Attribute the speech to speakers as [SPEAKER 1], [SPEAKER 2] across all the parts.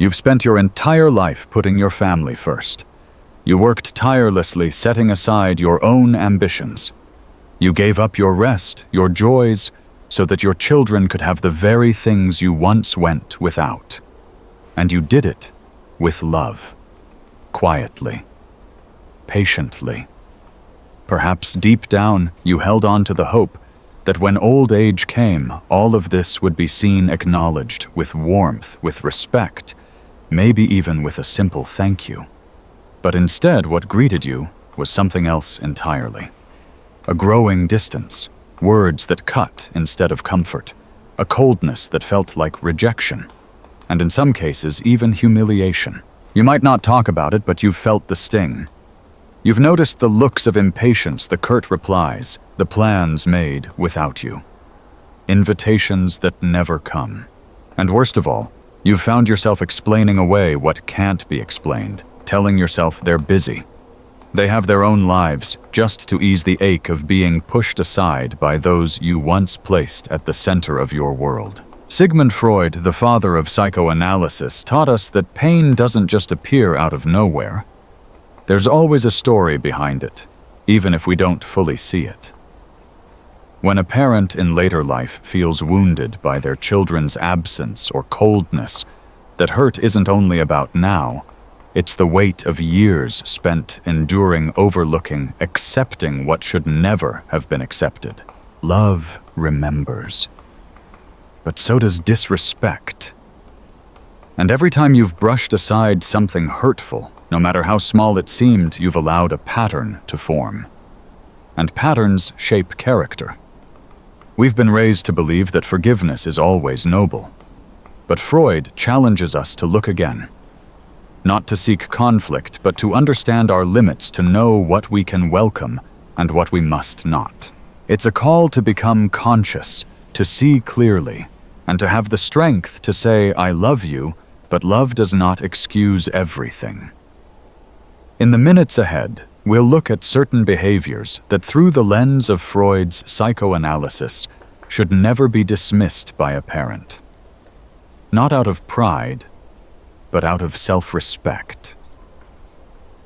[SPEAKER 1] You've spent your entire life putting your family first. You worked tirelessly setting aside your own ambitions. You gave up your rest, your joys, so that your children could have the very things you once went without. And you did it with love, quietly, patiently. Perhaps deep down you held on to the hope that when old age came, all of this would be seen acknowledged with warmth, with respect, maybe even with a simple thank you. But instead, what greeted you was something else entirely. A growing distance, words that cut instead of comfort, a coldness that felt like rejection, and in some cases, even humiliation. You might not talk about it, but you've felt the sting. You've noticed the looks of impatience, the curt replies, the plans made without you. Invitations that never come. And worst of all, you've found yourself explaining away what can't be explained, telling yourself they're busy. They have their own lives, just to ease the ache of being pushed aside by those you once placed at the center of your world. Sigmund Freud, the father of psychoanalysis, taught us that pain doesn't just appear out of nowhere. There's always a story behind it, even if we don't fully see it. When a parent in later life feels wounded by their children's absence or coldness, that hurt isn't only about now. It's the weight of years spent enduring, overlooking, accepting what should never have been accepted. Love remembers. But so does disrespect. And every time you've brushed aside something hurtful, no matter how small it seemed, you've allowed a pattern to form. And patterns shape character. We've been raised to believe that forgiveness is always noble. But Freud challenges us to look again. Not to seek conflict, but to understand our limits, to know what we can welcome and what we must not. It's a call to become conscious, to see clearly, and to have the strength to say, I love you, but love does not excuse everything. In the minutes ahead, we'll look at certain behaviors that through the lens of Freud's psychoanalysis should never be dismissed by a parent. Not out of pride, but out of self-respect.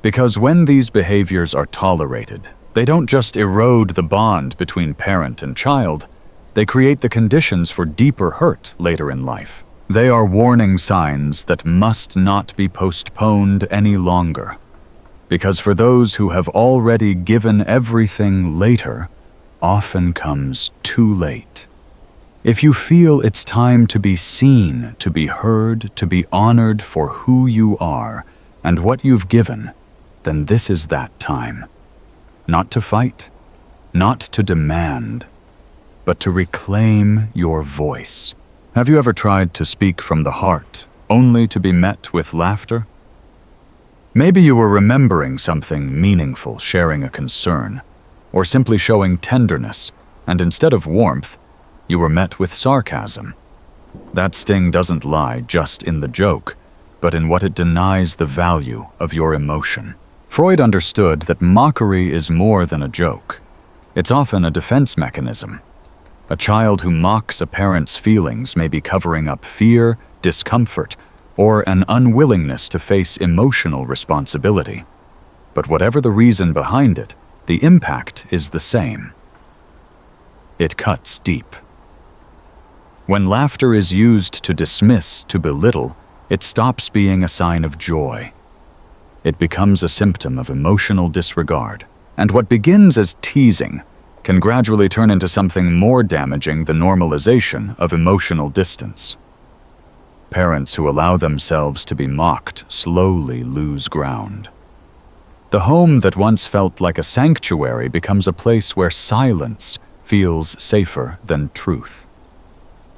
[SPEAKER 1] Because when these behaviors are tolerated, they don't just erode the bond between parent and child, they create the conditions for deeper hurt later in life. They are warning signs that must not be postponed any longer. Because for those who have already given everything, later often comes too late. If you feel it's time to be seen, to be heard, to be honored for who you are and what you've given, then this is that time. Not to fight, not to demand, but to reclaim your voice. Have you ever tried to speak from the heart, only to be met with laughter? Maybe you were remembering something meaningful, sharing a concern, or simply showing tenderness, and instead of warmth, you were met with sarcasm. That sting doesn't lie just in the joke, but in what it denies the value of your emotion. Freud understood that mockery is more than a joke. It's often a defense mechanism. A child who mocks a parent's feelings may be covering up fear, discomfort, or an unwillingness to face emotional responsibility. But whatever the reason behind it, the impact is the same. It cuts deep. When laughter is used to dismiss, to belittle, it stops being a sign of joy. It becomes a symptom of emotional disregard. And what begins as teasing can gradually turn into something more damaging, the normalization of emotional distance. Parents who allow themselves to be mocked slowly lose ground. The home that once felt like a sanctuary becomes a place where silence feels safer than truth.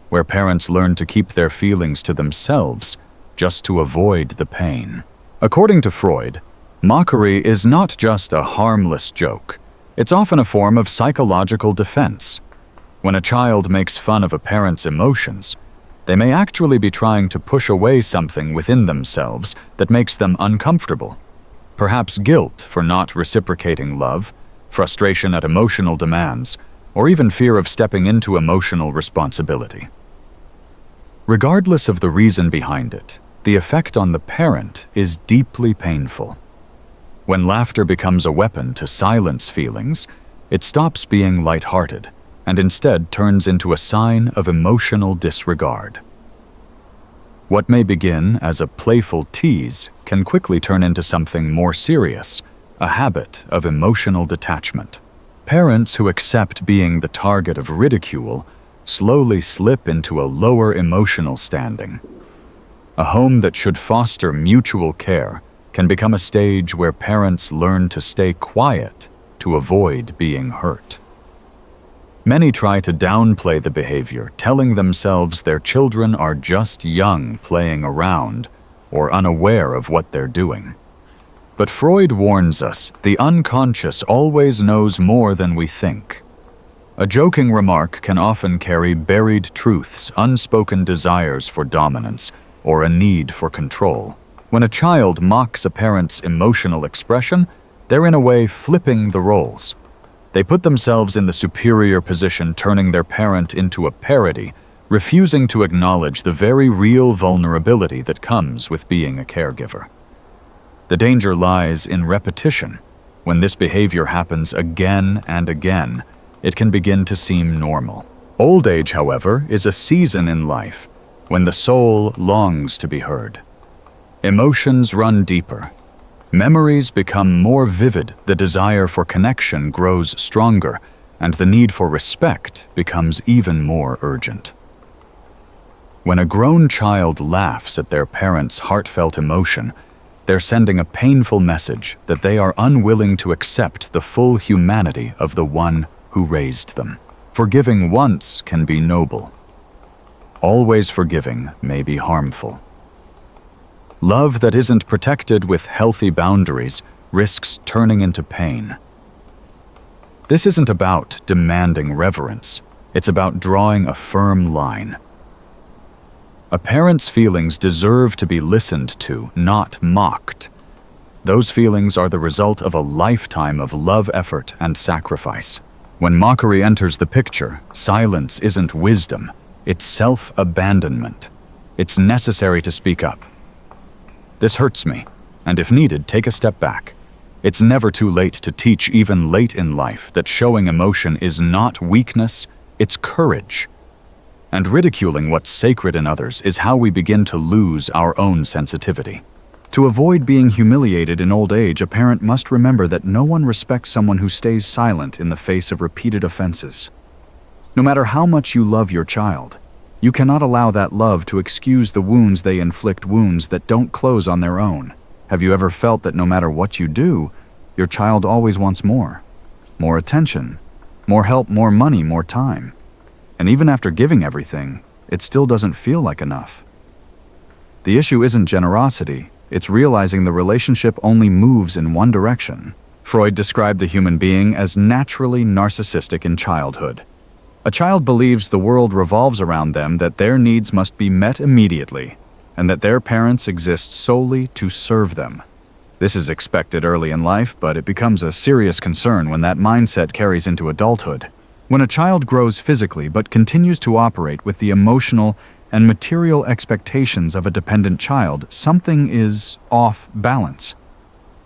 [SPEAKER 1] Where parents learn to keep their feelings to themselves just to avoid the pain. According to Freud, mockery is not just a harmless joke. It's often a form of psychological defense. When a child makes fun of a parent's emotions, they may actually be trying to push away something within themselves that makes them uncomfortable. Perhaps guilt for not reciprocating love, frustration at emotional demands, or even fear of stepping into emotional responsibility. Regardless of the reason behind it, the effect on the parent is deeply painful. When laughter becomes a weapon to silence feelings, it stops being lighthearted and instead turns into a sign of emotional disregard. What may begin as a playful tease can quickly turn into something more serious, a habit of emotional detachment. Parents who accept being the target of ridicule slowly slip into a lower emotional standing. A home that should foster mutual care can become a stage where parents learn to stay quiet to avoid being hurt. Many try to downplay the behavior, telling themselves their children are just young playing around or unaware of what they're doing. But Freud warns us, the unconscious always knows more than we think. A joking remark can often carry buried truths, unspoken desires for dominance, or a need for control. When a child mocks a parent's emotional expression, they're in a way flipping the roles. They put themselves in the superior position, turning their parent into a parody, refusing to acknowledge the very real vulnerability that comes with being a caregiver. The danger lies in repetition. When this behavior happens again and again, it can begin to seem normal. Old age, however, is a season in life when the soul longs to be heard. Emotions run deeper. Memories become more vivid, the desire for connection grows stronger, and the need for respect becomes even more urgent. When a grown child laughs at their parent's heartfelt emotion, they're sending a painful message that they are unwilling to accept the full humanity of the one who raised them. Forgiving once can be noble. Always forgiving may be harmful. Love that isn't protected with healthy boundaries risks turning into pain. This isn't about demanding reverence. It's about drawing a firm line. A parent's feelings deserve to be listened to, not mocked. Those feelings are the result of a lifetime of love, effort, and sacrifice. When mockery enters the picture, silence isn't wisdom, it's self-abandonment. It's necessary to speak up. This hurts me, and if needed, take a step back. It's never too late to teach, even late in life, that showing emotion is not weakness, it's courage. And ridiculing what's sacred in others is how we begin to lose our own sensitivity. To avoid being humiliated in old age, a parent must remember that no one respects someone who stays silent in the face of repeated offenses. No matter how much you love your child, you cannot allow that love to excuse the wounds they inflict, wounds that don't close on their own. Have you ever felt that no matter what you do, your child always wants more? More attention, more help, more money, more time. And even after giving everything, it still doesn't feel like enough. The issue isn't generosity, it's realizing the relationship only moves in one direction. Freud described the human being as naturally narcissistic in childhood. A child believes the world revolves around them, that their needs must be met immediately, and that their parents exist solely to serve them. This is expected early in life, but it becomes a serious concern when that mindset carries into adulthood. When a child grows physically but continues to operate with the emotional and material expectations of a dependent child, something is off balance.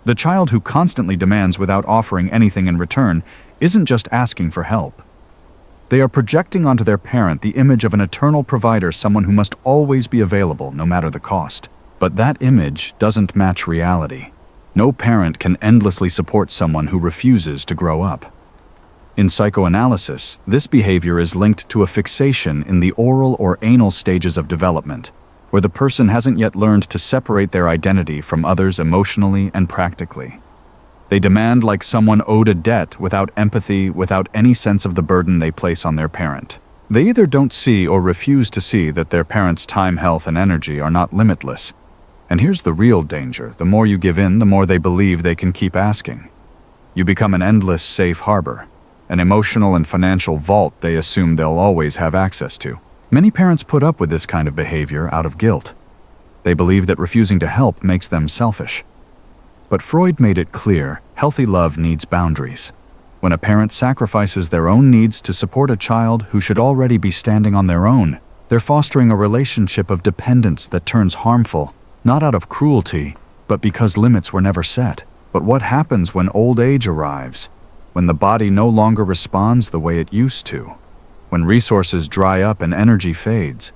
[SPEAKER 1] The child who constantly demands without offering anything in return isn't just asking for help. They are projecting onto their parent the image of an eternal provider, someone who must always be available no matter the cost. But that image doesn't match reality. No parent can endlessly support someone who refuses to grow up. In psychoanalysis, this behavior is linked to a fixation in the oral or anal stages of development, where the person hasn't yet learned to separate their identity from others emotionally and practically. They demand like someone owed a debt, without empathy, without any sense of the burden they place on their parent. They either don't see or refuse to see that their parent's time, health, and energy are not limitless. And here's the real danger: the more you give in, the more they believe they can keep asking. You become an endless safe harbor, an emotional and financial vault they assume they'll always have access to. Many parents put up with this kind of behavior out of guilt. They believe that refusing to help makes them selfish. But Freud made it clear, healthy love needs boundaries. When a parent sacrifices their own needs to support a child who should already be standing on their own, they're fostering a relationship of dependence that turns harmful not out of cruelty, but because limits were never set. But what happens when old age arrives? When the body no longer responds the way it used to? When resources dry up and energy fades?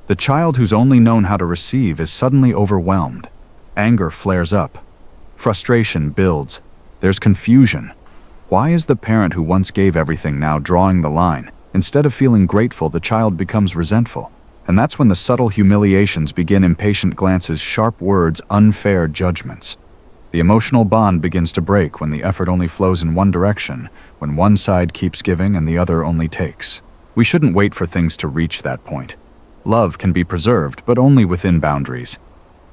[SPEAKER 1] The child who's only known how to receive is suddenly overwhelmed. Anger flares up. Frustration builds. There's confusion. Why is the parent who once gave everything now drawing the line? Instead of feeling grateful, the child becomes resentful. And that's when the subtle humiliations begin: impatient glances, sharp words, unfair judgments. The emotional bond begins to break when the effort only flows in one direction, when one side keeps giving and the other only takes. We shouldn't wait for things to reach that point. Love can be preserved, but only within boundaries.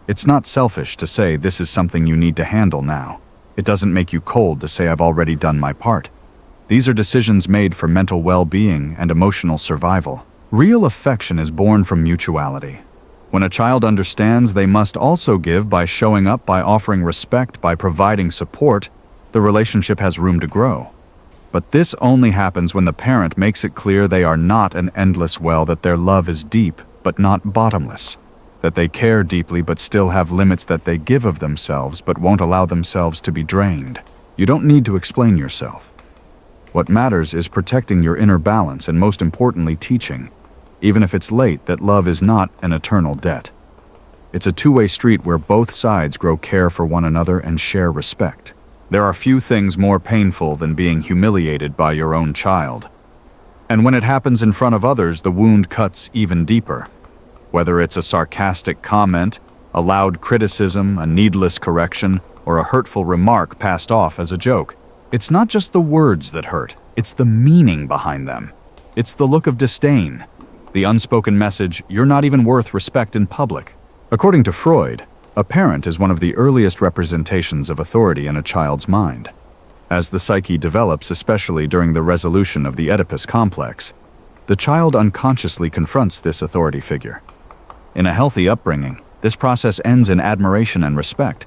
[SPEAKER 1] It's not selfish to say this is something you need to handle now. It doesn't make you cold to say I've already done my part. These are decisions made for mental well-being and emotional survival. Real affection is born from mutuality. When a child understands they must also give by showing up, by offering respect, by providing support, the relationship has room to grow. But this only happens when the parent makes it clear they are not an endless well, that their love is deep but not bottomless, that they care deeply but still have limits, that they give of themselves but won't allow themselves to be drained. You don't need to explain yourself. What matters is protecting your inner balance and, most importantly, teaching, even if it's late, that love is not an eternal debt. It's a two-way street where both sides grow care for one another and share respect. There are few things more painful than being humiliated by your own child. And when it happens in front of others, the wound cuts even deeper. Whether it's a sarcastic comment, a loud criticism, a needless correction, or a hurtful remark passed off as a joke, it's not just the words that hurt, it's the meaning behind them. It's the look of disdain, the unspoken message, you're not even worth respect in public. According to Freud, a parent is one of the earliest representations of authority in a child's mind. As the psyche develops, especially during the resolution of the Oedipus complex, the child unconsciously confronts this authority figure. In a healthy upbringing, this process ends in admiration and respect.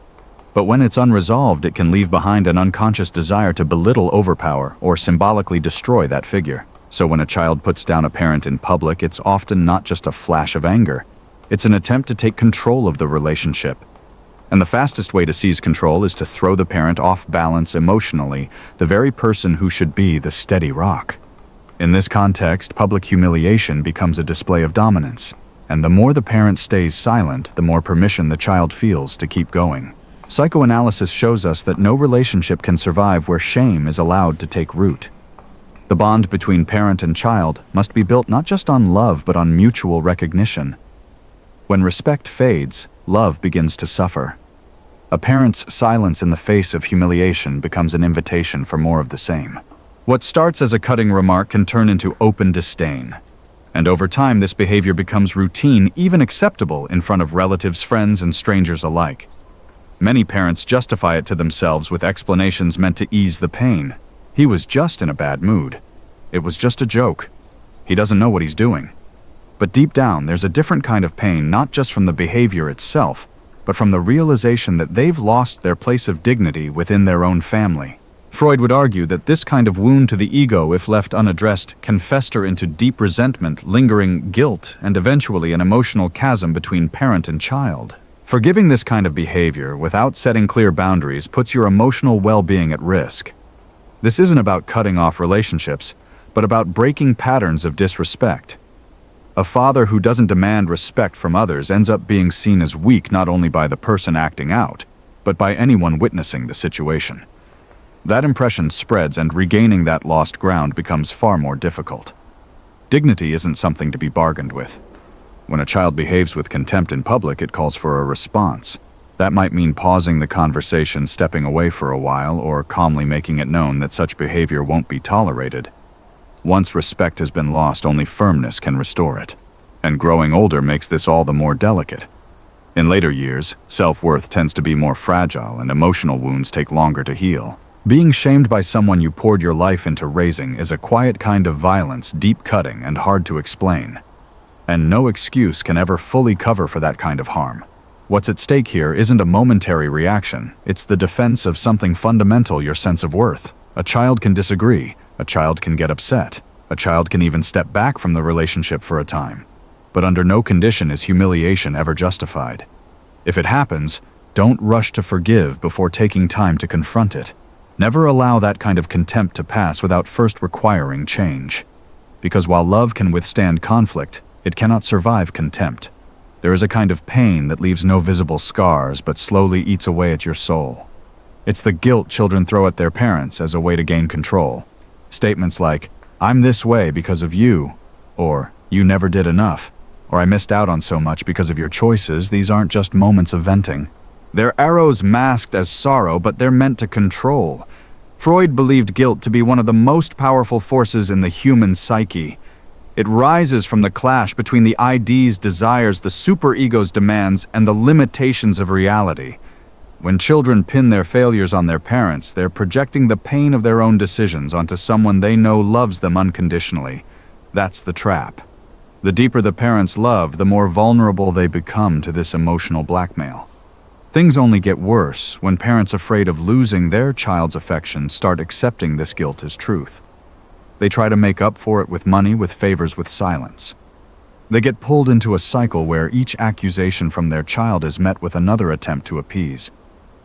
[SPEAKER 1] But when it's unresolved, it can leave behind an unconscious desire to belittle, overpower, or symbolically destroy that figure. So when a child puts down a parent in public, it's often not just a flash of anger. It's an attempt to take control of the relationship. And the fastest way to seize control is to throw the parent off balance emotionally, the very person who should be the steady rock. In this context, public humiliation becomes a display of dominance. And the more the parent stays silent, the more permission the child feels to keep going. Psychoanalysis shows us that no relationship can survive where shame is allowed to take root. The bond between parent and child must be built not just on love but on mutual recognition. When respect fades, love begins to suffer. A parent's silence in the face of humiliation becomes an invitation for more of the same. What starts as a cutting remark can turn into open disdain. And over time, this behavior becomes routine, even acceptable in front of relatives, friends, and strangers alike. Many parents justify it to themselves with explanations meant to ease the pain. He was just in a bad mood. It was just a joke. He doesn't know what he's doing. But deep down, there's a different kind of pain, not just from the behavior itself, but from the realization that they've lost their place of dignity within their own family. Freud would argue that this kind of wound to the ego, if left unaddressed, can fester into deep resentment, lingering guilt, and eventually an emotional chasm between parent and child. Forgiving this kind of behavior without setting clear boundaries puts your emotional well-being at risk. This isn't about cutting off relationships, but about breaking patterns of disrespect. A father who doesn't demand respect from others ends up being seen as weak not only by the person acting out, but by anyone witnessing the situation. That impression spreads, and regaining that lost ground becomes far more difficult. Dignity isn't something to be bargained with. When a child behaves with contempt in public, it calls for a response. That might mean pausing the conversation, stepping away for a while, or calmly making it known that such behavior won't be tolerated. Once respect has been lost, only firmness can restore it. And growing older makes this all the more delicate. In later years, self-worth tends to be more fragile and emotional wounds take longer to heal. Being shamed by someone you poured your life into raising is a quiet kind of violence, deep-cutting and hard to explain. And no excuse can ever fully cover for that kind of harm. What's at stake here isn't a momentary reaction, it's the defense of something fundamental, your sense of worth. A child can disagree, a child can get upset, a child can even step back from the relationship for a time. But under no condition is humiliation ever justified. If it happens, don't rush to forgive before taking time to confront it. Never allow that kind of contempt to pass without first requiring change. Because while love can withstand conflict, it cannot survive contempt. There is a kind of pain that leaves no visible scars but slowly eats away at your soul. It's the guilt children throw at their parents as a way to gain control. Statements like, "I'm this way because of you," or "You never did enough," or "I missed out on so much because of your choices," these aren't just moments of venting. They're arrows masked as sorrow, but they're meant to control. Freud believed guilt to be one of the most powerful forces in the human psyche. It rises from the clash between the ID's desires, the superego's demands, and the limitations of reality. When children pin their failures on their parents, they're projecting the pain of their own decisions onto someone they know loves them unconditionally. That's the trap. The deeper the parents' love, the more vulnerable they become to this emotional blackmail. Things only get worse when parents afraid of losing their child's affection start accepting this guilt as truth. They try to make up for it with money, with favors, with silence. They get pulled into a cycle where each accusation from their child is met with another attempt to appease.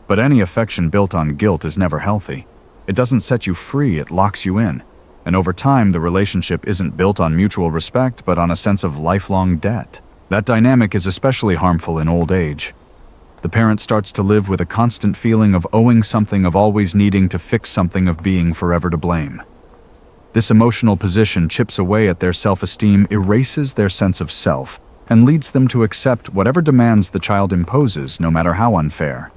[SPEAKER 1] But any affection built on guilt is never healthy. It doesn't set you free, it locks you in. And over time, the relationship isn't built on mutual respect, but on a sense of lifelong debt. That dynamic is especially harmful in old age. The parent starts to live with a constant feeling of owing something, of always needing to fix something, of being forever to blame. This emotional position chips away at their self-esteem, erases their sense of self, and leads them to accept whatever demands the child imposes, no matter how unfair.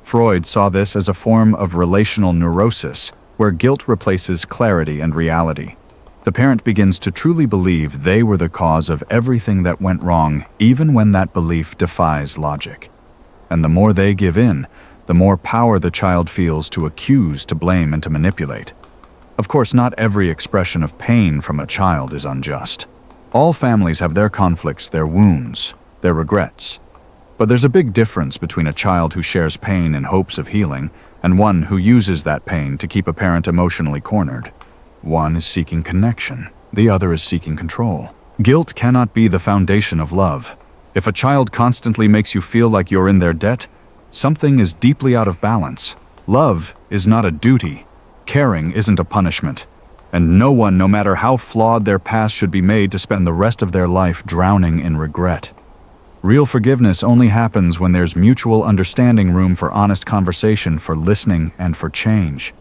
[SPEAKER 1] Freud saw this as a form of relational neurosis, where guilt replaces clarity and reality. The parent begins to truly believe they were the cause of everything that went wrong, even when that belief defies logic. And the more they give in, the more power the child feels to accuse, to blame, and to manipulate. Of course, not every expression of pain from a child is unjust. All families have their conflicts, their wounds, their regrets. But there's a big difference between a child who shares pain in hopes of healing and one who uses that pain to keep a parent emotionally cornered. One is seeking connection, the other is seeking control. Guilt cannot be the foundation of love. If a child constantly makes you feel like you're in their debt, something is deeply out of balance. Love is not a duty. Caring isn't a punishment. And no one, no matter how flawed their past, should be made to spend the rest of their life drowning in regret. Real forgiveness only happens when there's mutual understanding, room for honest conversation, for listening, and for change.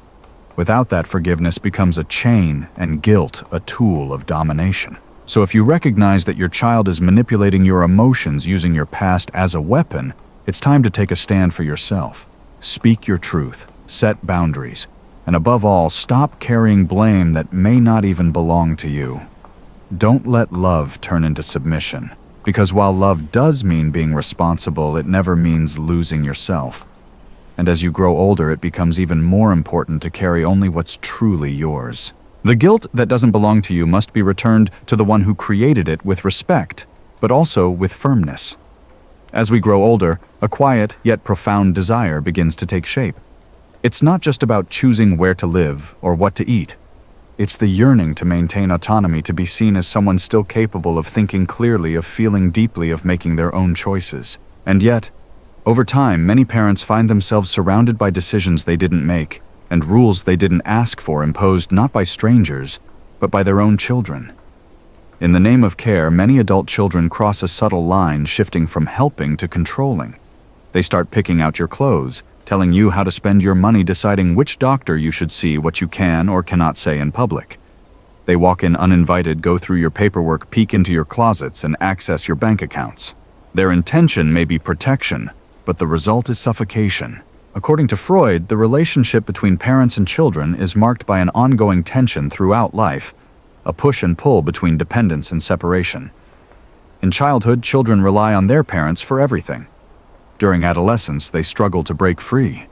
[SPEAKER 1] Without that, forgiveness becomes a chain and guilt a tool of domination. So if you recognize that your child is manipulating your emotions using your past as a weapon, it's time to take a stand for yourself. Speak your truth, set boundaries, and above all, stop carrying blame that may not even belong to you. Don't let love turn into submission. Because while love does mean being responsible, it never means losing yourself. And as you grow older, it becomes even more important to carry only what's truly yours. The guilt that doesn't belong to you must be returned to the one who created it with respect, but also with firmness. As we grow older, a quiet yet profound desire begins to take shape. It's not just about choosing where to live or what to eat. It's the yearning to maintain autonomy, to be seen as someone still capable of thinking clearly, of feeling deeply, of making their own choices. And yet, over time, many parents find themselves surrounded by decisions they didn't make, and rules they didn't ask for, imposed not by strangers, but by their own children. In the name of care, many adult children cross a subtle line, shifting from helping to controlling. They start picking out your clothes, telling you how to spend your money, deciding which doctor you should see, what you can or cannot say in public. They walk in uninvited, go through your paperwork, peek into your closets, and access your bank accounts. Their intention may be protection, but the result is suffocation. According to Freud, the relationship between parents and children is marked by an ongoing tension throughout life, a push and pull between dependence and separation. In childhood, children rely on their parents for everything. During adolescence, they struggle to break free,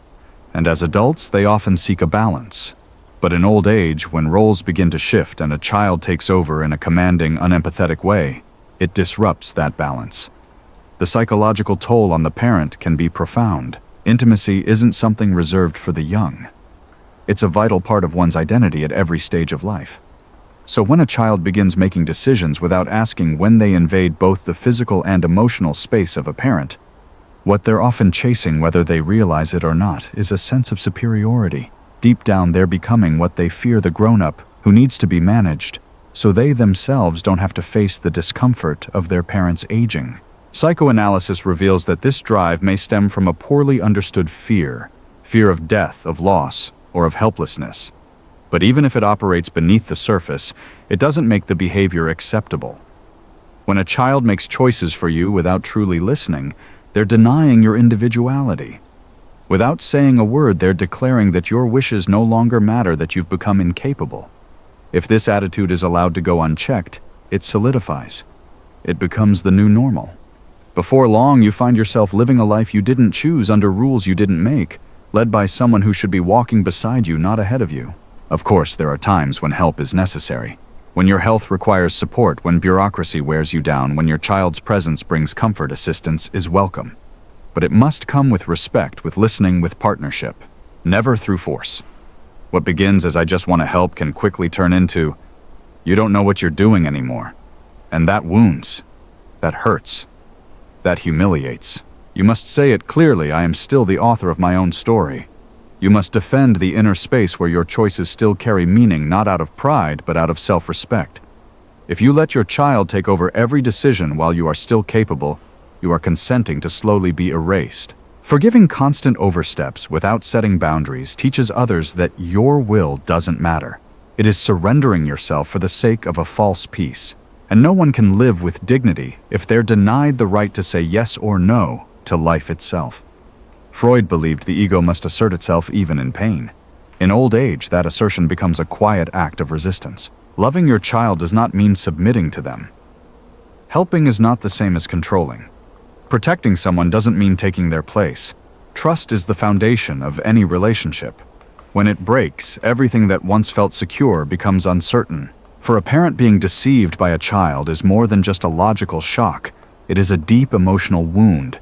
[SPEAKER 1] and as adults, they often seek a balance. But in old age, when roles begin to shift and a child takes over in a commanding, unempathetic way, it disrupts that balance. The psychological toll on the parent can be profound. Intimacy isn't something reserved for the young. It's a vital part of one's identity at every stage of life. So when a child begins making decisions without asking when they invade both the physical and emotional space of a parent, What they're often chasing, whether they realize it or not, is a sense of superiority. Deep down, they're becoming what they fear the grown-up who needs to be managed, so they themselves don't have to face the discomfort of their parents' aging. Psychoanalysis reveals that this drive may stem from a poorly understood fear of death, of loss, or of helplessness. But even if it operates beneath the surface, it doesn't make the behavior acceptable. When a child makes choices for you without truly listening, they're denying your individuality. Without saying a word, they're declaring that your wishes no longer matter, that you've become incapable. If this attitude is allowed to go unchecked, it solidifies. It becomes the new normal. Before long, you find yourself living a life you didn't choose under rules you didn't make, led by someone who should be walking beside you, not ahead of you. Of course, there are times when help is necessary. When your health requires support, when bureaucracy wears you down, when your child's presence brings comfort, assistance is welcome. But it must come with respect, with listening, with partnership, never through force. What begins as "I just want to help" can quickly turn into "you don't know what you're doing anymore." And that wounds, that hurts, that humiliates. You must say it clearly: "I am still the author of my own story." You must defend the inner space where your choices still carry meaning, not out of pride, but out of self-respect. If you let your child take over every decision while you are still capable, you are consenting to slowly be erased. Forgiving constant oversteps without setting boundaries teaches others that your will doesn't matter. It is surrendering yourself for the sake of a false peace. And no one can live with dignity if they're denied the right to say yes or no to life itself. Freud believed the ego must assert itself even in pain. In old age, that assertion becomes a quiet act of resistance. Loving your child does not mean submitting to them. Helping is not the same as controlling. Protecting someone doesn't mean taking their place. Trust is the foundation of any relationship. When it breaks, everything that once felt secure becomes uncertain. For a parent, being deceived by a child is more than just a logical shock. It is a deep emotional wound.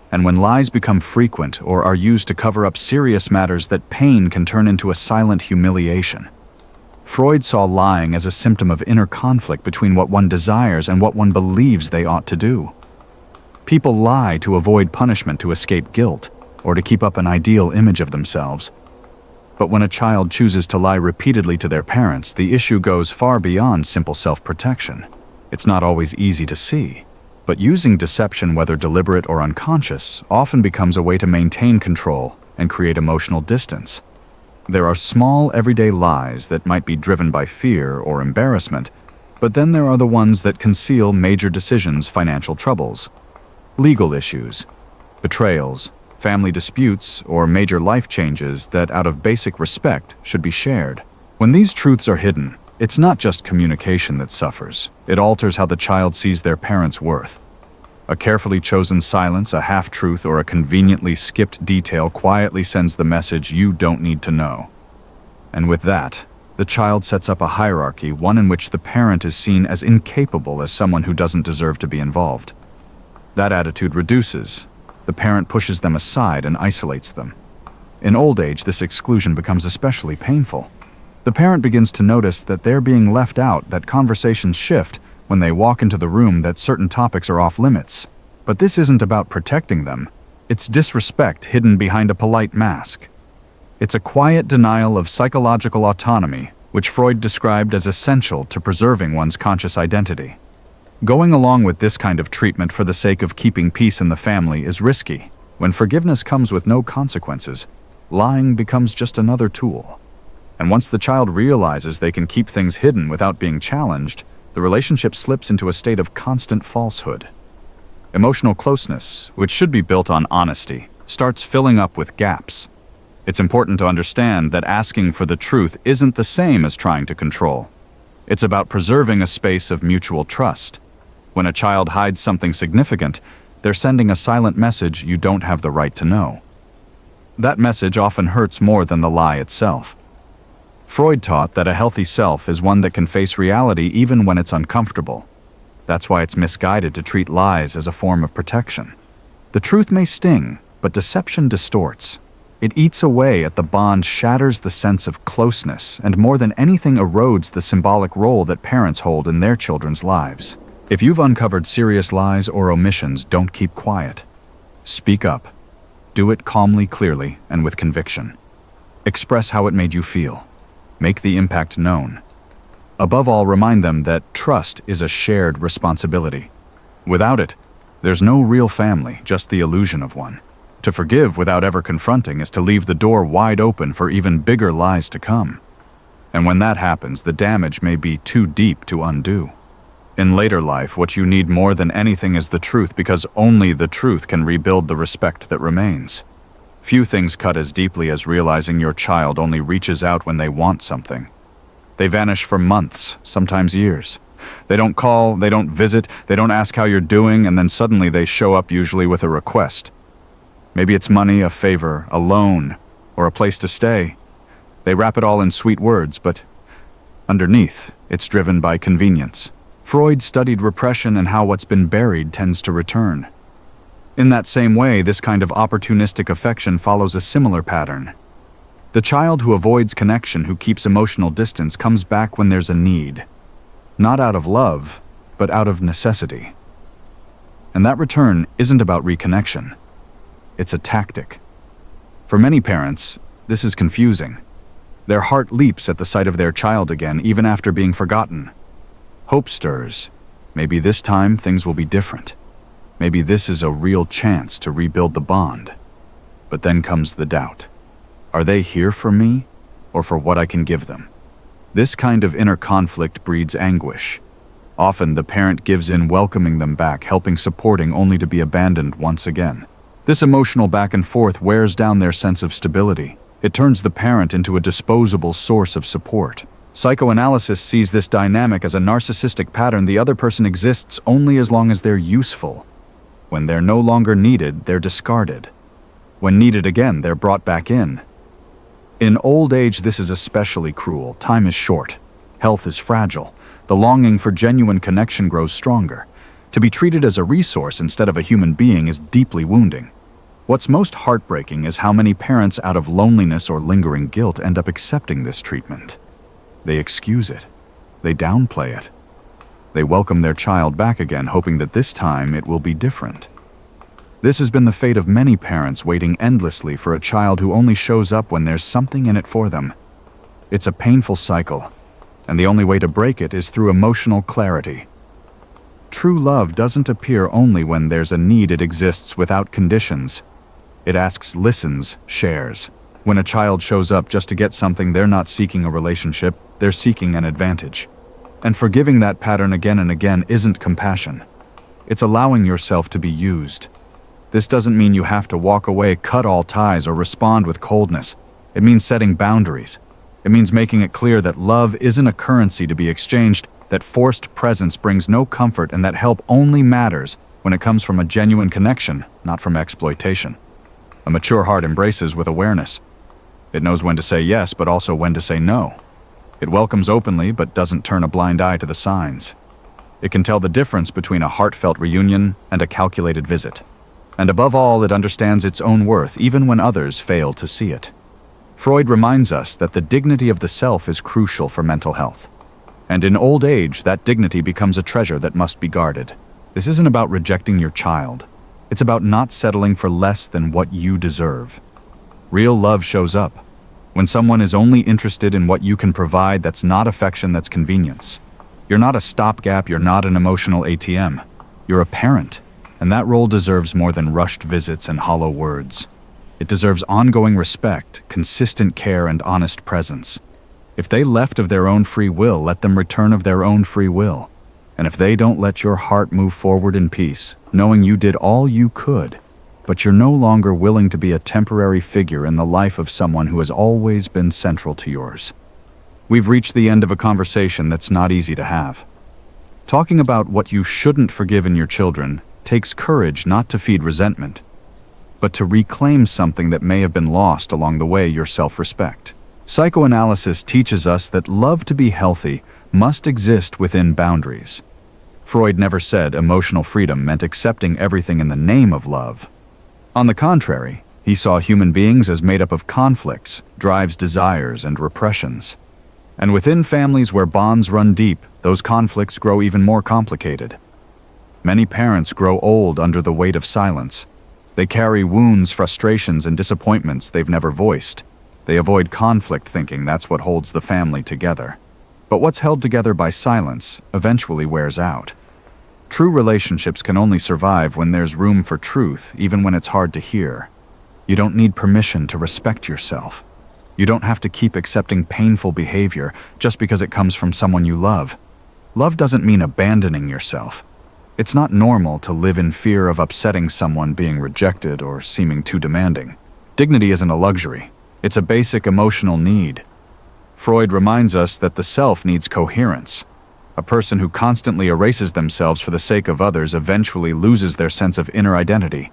[SPEAKER 1] And when lies become frequent or are used to cover up serious matters, that pain can turn into a silent humiliation. Freud saw lying as a symptom of inner conflict between what one desires and what one believes they ought to do. People lie to avoid punishment, to escape guilt, or to keep up an ideal image of themselves. But when a child chooses to lie repeatedly to their parents, the issue goes far beyond simple self-protection. It's not always easy to see, but using deception, whether deliberate or unconscious, often becomes a way to maintain control and create emotional distance. There are small, everyday lies that might be driven by fear or embarrassment, but then there are the ones that conceal major decisions, financial troubles, legal issues, betrayals, family disputes, or major life changes that, out of basic respect, should be shared. When these truths are hidden, it's not just communication that suffers. It alters how the child sees their parents' worth. A carefully chosen silence, a half-truth, or a conveniently skipped detail quietly sends the message, "You don't need to know." And with that, the child sets up a hierarchy, one in which the parent is seen as incapable, as someone who doesn't deserve to be involved. That attitude reduces. The parent pushes them aside and isolates them. In old age, this exclusion becomes especially painful. The parent begins to notice that they're being left out, that conversations shift when they walk into the room, that certain topics are off limits. But this isn't about protecting them. It's disrespect hidden behind a polite mask. It's a quiet denial of psychological autonomy, which Freud described as essential to preserving one's conscious identity. Going along with this kind of treatment for the sake of keeping peace in the family is risky. When forgiveness comes with no consequences, lying becomes just another tool. And once the child realizes they can keep things hidden without being challenged, the relationship slips into a state of constant falsehood. Emotional closeness, which should be built on honesty, starts filling up with gaps. It's important to understand that asking for the truth isn't the same as trying to control. It's about preserving a space of mutual trust. When a child hides something significant, they're sending a silent message: you don't have the right to know. That message often hurts more than the lie itself. Freud taught that a healthy self is one that can face reality even when it's uncomfortable. That's why it's misguided to treat lies as a form of protection. The truth may sting, but deception distorts. It eats away at the bond, shatters the sense of closeness, and more than anything erodes the symbolic role that parents hold in their children's lives. If you've uncovered serious lies or omissions, don't keep quiet. Speak up. Do it calmly, clearly, and with conviction. Express how it made you feel. Make the impact known. Above all, remind them that trust is a shared responsibility. Without it, there's no real family, just the illusion of one. To forgive without ever confronting is to leave the door wide open for even bigger lies to come. And when that happens, the damage may be too deep to undo. In later life, what you need more than anything is the truth, because only the truth can rebuild the respect that remains. Few things cut as deeply as realizing your child only reaches out when they want something. They vanish for months, sometimes years. They don't call, they don't visit, they don't ask how you're doing, and then suddenly they show up, usually with a request. Maybe it's money, a favor, a loan, or a place to stay. They wrap it all in sweet words, but underneath, it's driven by convenience. Freud studied repression and how what's been buried tends to return. In that same way, this kind of opportunistic affection follows a similar pattern. The child who avoids connection, who keeps emotional distance, comes back when there's a need. Not out of love, but out of necessity. And that return isn't about reconnection. It's a tactic. For many parents, this is confusing. Their heart leaps at the sight of their child again, even after being forgotten. Hope stirs. Maybe this time things will be different. Maybe this is a real chance to rebuild the bond. But then comes the doubt. Are they here for me, or for what I can give them? This kind of inner conflict breeds anguish. Often the parent gives in, welcoming them back, helping, supporting, only to be abandoned once again. This emotional back and forth wears down their sense of stability. It turns the parent into a disposable source of support. Psychoanalysis sees this dynamic as a narcissistic pattern. The other person exists only as long as they're useful. When they're no longer needed, they're discarded. When needed again, they're brought back in. In old age, this is especially cruel. Time is short. Health is fragile. The longing for genuine connection grows stronger. To be treated as a resource instead of a human being is deeply wounding. What's most heartbreaking is how many parents, out of loneliness or lingering guilt, end up accepting this treatment. They excuse it. They downplay it. They welcome their child back again, hoping that this time it will be different. This has been the fate of many parents, waiting endlessly for a child who only shows up when there's something in it for them. It's a painful cycle, and the only way to break it is through emotional clarity. True love doesn't appear only when there's a need. It exists without conditions. It asks, listens, shares. When a child shows up just to get something, they're not seeking a relationship, they're seeking an advantage. And forgiving that pattern again and again isn't compassion. It's allowing yourself to be used. This doesn't mean you have to walk away, cut all ties, or respond with coldness. It means setting boundaries. It means making it clear that love isn't a currency to be exchanged, that forced presence brings no comfort, and that help only matters when it comes from a genuine connection, not from exploitation. A mature heart embraces with awareness. It knows when to say yes, but also when to say no. It welcomes openly, but doesn't turn a blind eye to the signs. It can tell the difference between a heartfelt reunion and a calculated visit. And above all, it understands its own worth, even when others fail to see it. Freud reminds us that the dignity of the self is crucial for mental health. And in old age, that dignity becomes a treasure that must be guarded. This isn't about rejecting your child. It's about not settling for less than what you deserve. Real love shows up. When someone is only interested in what you can provide, that's not affection, that's convenience. You're not a stopgap, you're not an emotional ATM. You're a parent, and that role deserves more than rushed visits and hollow words. It deserves ongoing respect, consistent care, and honest presence. If they left of their own free will, let them return of their own free will. And if they don't, let your heart move forward in peace, knowing you did all you could, but you're no longer willing to be a temporary figure in the life of someone who has always been central to yours. We've reached the end of a conversation that's not easy to have. Talking about what you shouldn't forgive in your children takes courage, not to feed resentment, but to reclaim something that may have been lost along the way, your self-respect. Psychoanalysis teaches us that love, to be healthy, must exist within boundaries. Freud never said emotional freedom meant accepting everything in the name of love. On the contrary, he saw human beings as made up of conflicts, drives, desires, and repressions. And within families where bonds run deep, those conflicts grow even more complicated. Many parents grow old under the weight of silence. They carry wounds, frustrations, and disappointments they've never voiced. They avoid conflict, thinking that's what holds the family together. But what's held together by silence eventually wears out. True relationships can only survive when there's room for truth, even when it's hard to hear. You don't need permission to respect yourself. You don't have to keep accepting painful behavior just because it comes from someone you love. Love doesn't mean abandoning yourself. It's not normal to live in fear of upsetting someone, being rejected, or seeming too demanding. Dignity isn't a luxury. It's a basic emotional need. Freud reminds us that the self needs coherence. A person who constantly erases themselves for the sake of others eventually loses their sense of inner identity.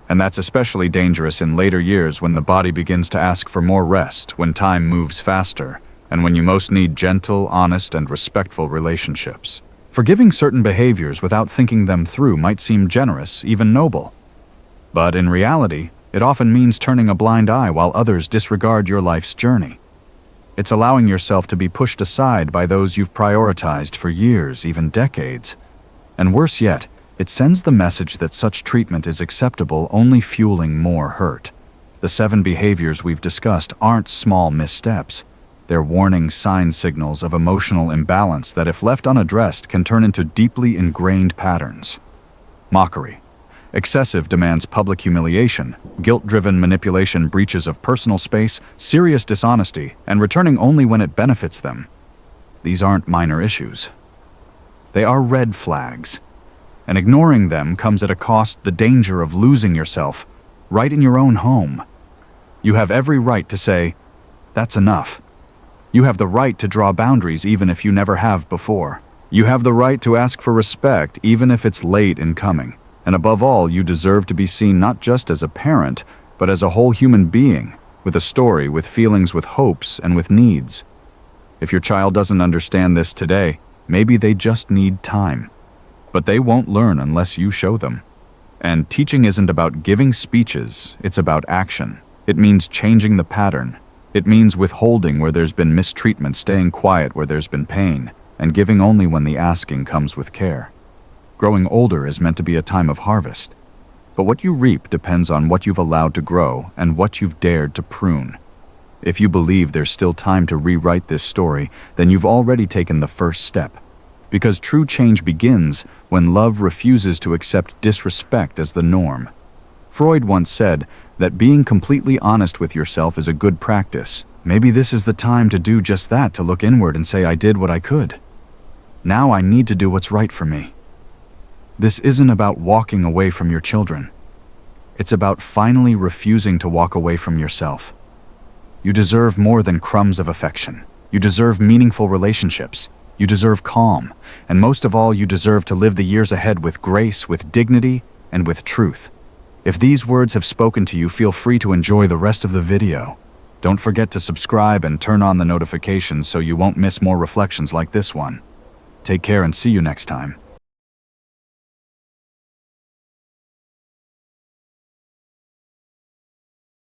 [SPEAKER 1] And that's especially dangerous in later years, when the body begins to ask for more rest, when time moves faster, and when you most need gentle, honest, and respectful relationships. Forgiving certain behaviors without thinking them through might seem generous, even noble. But in reality, it often means turning a blind eye while others disregard your life's journey. It's allowing yourself to be pushed aside by those you've prioritized for years, even decades. And worse yet, it sends the message that such treatment is acceptable, only fueling more hurt. The 7 behaviors we've discussed aren't small missteps. They're warning sign signals of emotional imbalance that, if left unaddressed, can turn into deeply ingrained patterns. Mockery. Excessive demands, public humiliation, guilt-driven manipulation, breaches of personal space, serious dishonesty, and returning only when it benefits them. These aren't minor issues. They are red flags. And ignoring them comes at a cost: the danger of losing yourself right in your own home. You have every right to say, "That's enough." You have the right to draw boundaries even if you never have before. You have the right to ask for respect even if it's late in coming. And above all, you deserve to be seen not just as a parent, but as a whole human being, with a story, with feelings, with hopes, and with needs. If your child doesn't understand this today, maybe they just need time. But they won't learn unless you show them. And teaching isn't about giving speeches, it's about action. It means changing the pattern. It means withholding where there's been mistreatment, staying quiet where there's been pain, and giving only when the asking comes with care. Growing older is meant to be a time of harvest. But what you reap depends on what you've allowed to grow and what you've dared to prune. If you believe there's still time to rewrite this story, then you've already taken the first step. Because true change begins when love refuses to accept disrespect as the norm. Freud once said that being completely honest with yourself is a good practice. Maybe this is the time to do just that, to look inward and say, "I did what I could. Now I need to do what's right for me." This isn't about walking away from your children. It's about finally refusing to walk away from yourself. You deserve more than crumbs of affection. You deserve meaningful relationships. You deserve calm. And most of all, you deserve to live the years ahead with grace, with dignity, and with truth. If these words have spoken to you, feel free to enjoy the rest of the video. Don't forget to subscribe and turn on the notifications so you won't miss more reflections like this one. Take care and see you next time.